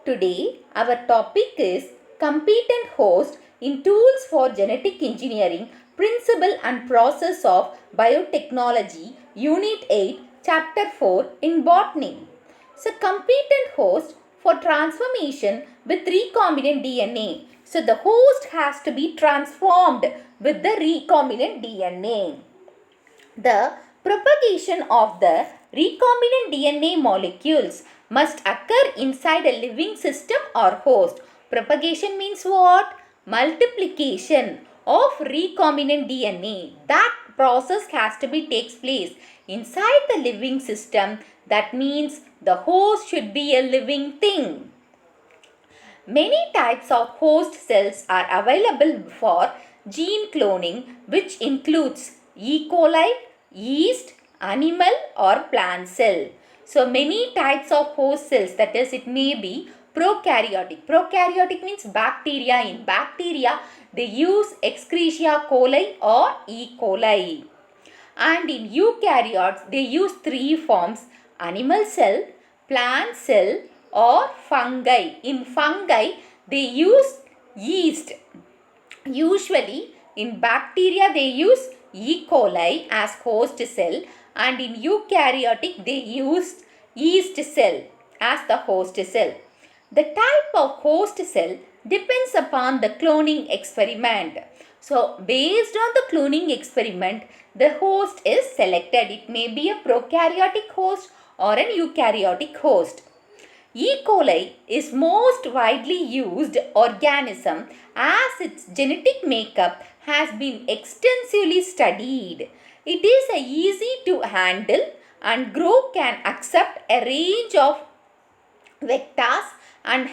Today, our topic is Competent Host in Tools for Genetic Engineering, Principle and Process of Biotechnology, Unit 8, Chapter 4 in Botany. So, competent host for transformation with recombinant DNA. So, the host has to be transformed with the recombinant DNA. The propagation of the recombinant DNA molecules must occur inside a living system or host. Propagation means what? Multiplication of recombinant DNA. That process has to be takes place inside the living system. That means the host should be a living thing. Many types of host cells are available for gene cloning, which includes E. coli, yeast, animal or plant cell. So, many types of host cells, that is, it may be prokaryotic. Prokaryotic means bacteria. In bacteria, they use Escherichia coli or E. coli. And in eukaryotes, they use three forms: animal cell, plant cell or fungi. In fungi, they use yeast. Usually, in bacteria, they use E. coli as host cell, and in eukaryotic, they use yeast cell as the host cell. The type of host cell depends upon the cloning experiment. So, based on the cloning experiment, the host is selected. It may be a prokaryotic host or an eukaryotic host. E. coli is most widely used organism as its genetic makeup has been extensively studied. It is easy to handle and grow, can accept a range of vectors and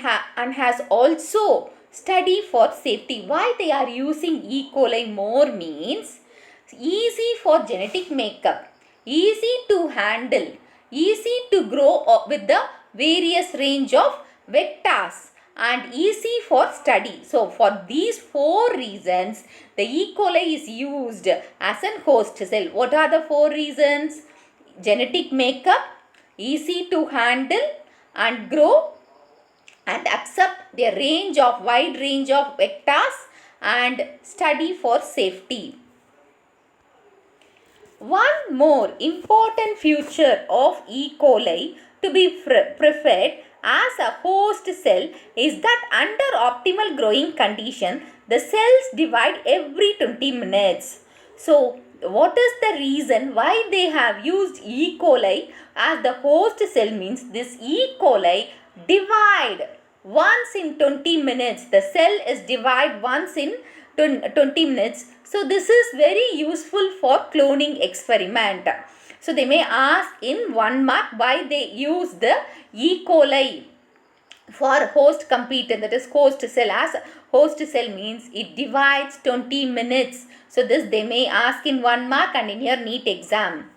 has also study for safety. Why they are using E. coli more means easy for genetic makeup, easy to handle, easy to grow with the various range of vectors and easy for study. So, for these four reasons, the E. coli is used as an host cell. What are the four reasons? Genetic makeup, easy to handle and grow and accept the wide range of vectors and study for safety. One more important feature of E. coli to be preferred as a host cell is that under optimal growing condition, the cells divide every 20 minutes. So, what is the reason why they have used E. coli as the host cell means this E. coli divide once in 20 minutes. The cell is divide once in 20 minutes. So, this is very useful for cloning experiment. So, they may ask in 1 mark why they use the E. coli for host competent, that is host cell. As host cell means it divides 20 minutes. So, this they may ask in 1 mark and in your NEET exam.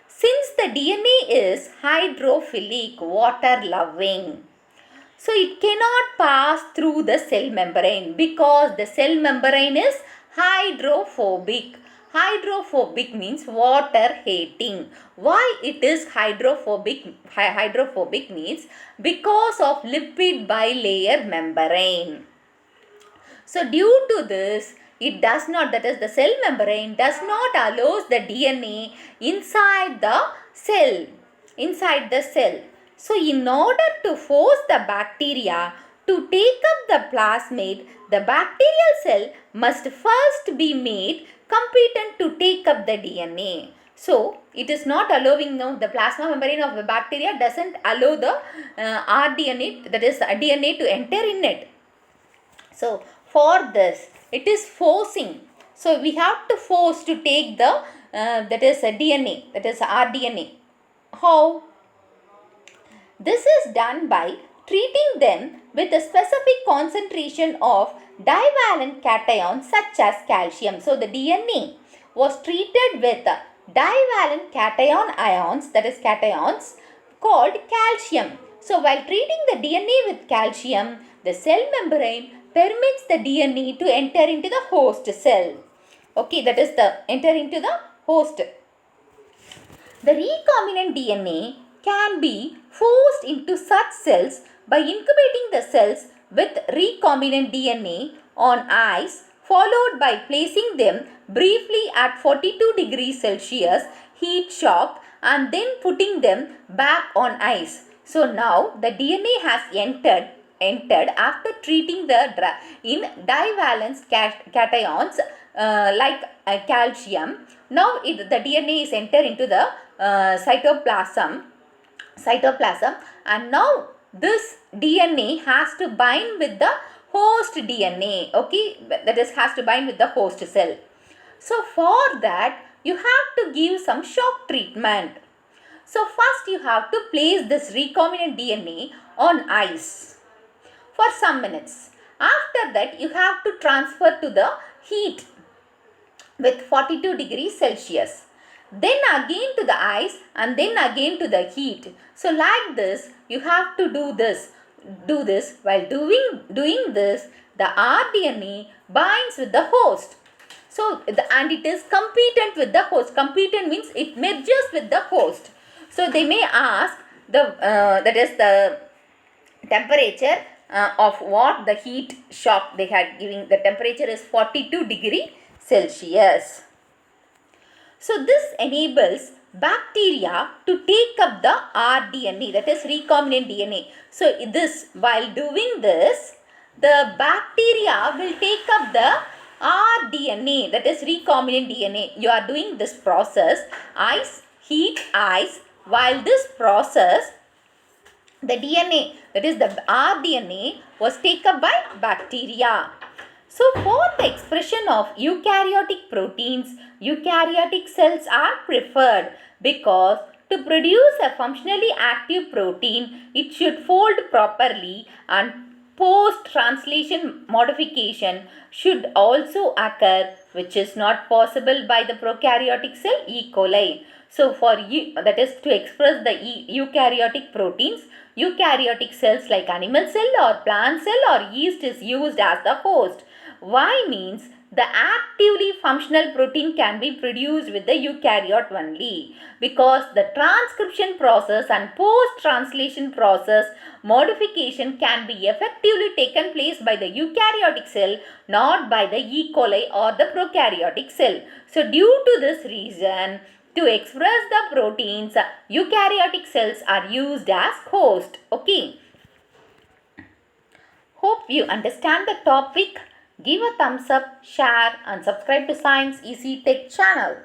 Since the DNA is hydrophilic, water loving, so it cannot pass through the cell membrane because the cell membrane is hydrophobic. Hydrophobic means water hating. Why it is hydrophobic? Hydrophobic means because of lipid bilayer membrane. So, due to this, it does not, that is the cell membrane does not allow the DNA inside the cell. So, in order to force the bacteria to take up the plasmid, the bacterial cell must first be made competent to take up the DNA. So, it is not allowing now, the plasma membrane of the bacteria doesn't allow the rDNA, that is DNA to enter in it. So, for this, it is forcing. So, we have to force to take the that is a DNA, that is rDNA. How? This is done by treating them with a specific concentration of divalent cations such as calcium. So, the DNA was treated with divalent cation ions, that is cations, called calcium. So, while treating the DNA with calcium, the cell membrane permits the DNA to enter into the host cell. Okay, that is the enter into the host. The recombinant DNA can be forced into such cells by incubating the cells with recombinant DNA on ice, followed by placing them briefly at 42 degrees Celsius heat shock and then putting them back on ice. So now the DNA has entered after treating in divalent cations like calcium. Now the DNA is entered into the cytoplasm, and now this DNA has to bind with the host DNA. Okay, that is, has to bind with the host cell. So for that you have to give some shock treatment. So first you have to place this recombinant DNA on ice for some minutes. After that you have to transfer to the heat with 42 degrees Celsius. Then again to the ice and then again to the heat. So like this you have to do this. While doing this, the rDNA binds with the host. So and it is competent with the host. Competent means it merges with the host. So they may ask that is the temperature of what the heat shock they had giving. The temperature is 42 degree Celsius. So this enables bacteria to take up the rDNA, that is recombinant DNA. So while doing this, the bacteria will take up the rDNA, that is recombinant DNA. You are doing this process, ice, heat, ice. While this process, the DNA, that is the rDNA, was taken up by bacteria. So for the expression of eukaryotic proteins, eukaryotic cells are preferred because to produce a functionally active protein, it should fold properly, and post-translation modification should also occur, which is not possible by the prokaryotic cell E. coli. So that is to express the eukaryotic proteins, eukaryotic cells like animal cell or plant cell or yeast is used as the host. Y means the actively functional protein can be produced with the eukaryote only, because the transcription process and post-translation process modification can be effectively taken place by the eukaryotic cell, not by the E. coli or the prokaryotic cell. So due to this reason, to express the proteins, eukaryotic cells are used as host. Okay. Hope you understand the topic. Give a thumbs up, share and subscribe to Science Easy Tech channel.